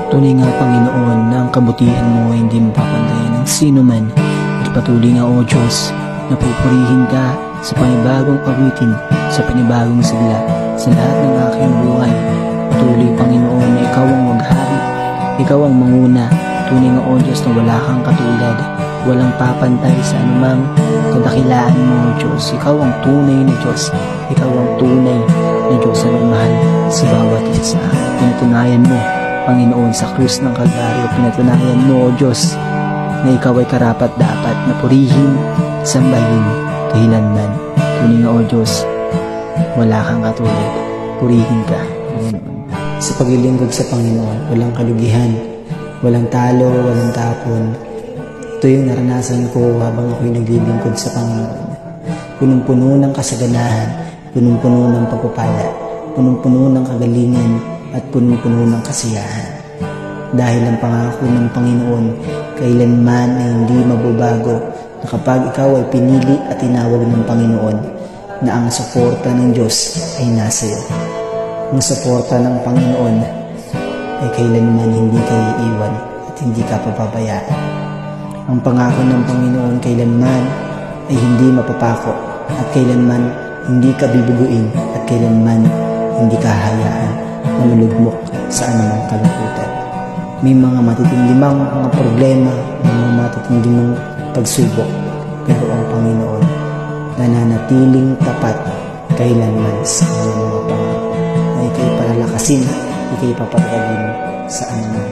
Tunay nga, Panginoon, na ang kabutihan mo ay hindi mapapantayan ng sino man. At patuloy nga, O Diyos, na pupurihin ka sa panibagong awitin, sa panibagong sigla, sa lahat ng aking buhay. Patuloy, Panginoon, na ikaw ang maghari, ikaw ang manguna. Tunay nga, O Diyos, na wala kang katulad, walang papantay sa anumang kadakilaan mo, O Diyos. Ikaw ang tunay na Diyos, ikaw ang tunay na Diyos na nagmahal sa bawat isa sa akin. Pinatunayan mo, Panginoon, sa krus ng Kalbaryo, pinatunayan mo, O Diyos, na ikaw ay karapat-dapat na purihin, sambahin, kailanman. Tunay nga, O Diyos, wala kang katulad. Purihin ka, Panginoon. Sa paglilingkod sa Panginoon, walang kalugihan, walang talo, walang tapon. Ito yung naranasan ko habang ako'y naglilingkod sa Panginoon. Punong-puno ng kasaganahan, punong-puno ng pagpapala, punong-puno ng kagalingan, at punong-puno ng kasiyahan. Dahil ang pangako ng Panginoon kailanman ay hindi mababago, na kapag ikaw ay pinili at tinawag ng Panginoon, na ang suporta ng Diyos ay nasa iyo. Ang suporta ng Panginoon ay kailanman hindi ka iiwan at hindi ka papabayaan. Ang pangako ng Panginoon kailanman ay hindi mapapako, at kailanman hindi ka bibuguin, at kailanman hindi ka hayaan na malugmok sa anumang kalungkutan. May mga matitindimang mga problema, may mga matitindimang pagsubok, pero ang Panginoon nananatiling tapat kailanman sa kanyang mga pangako, na ika'y palalakasin, ika'y papatagin sa anumang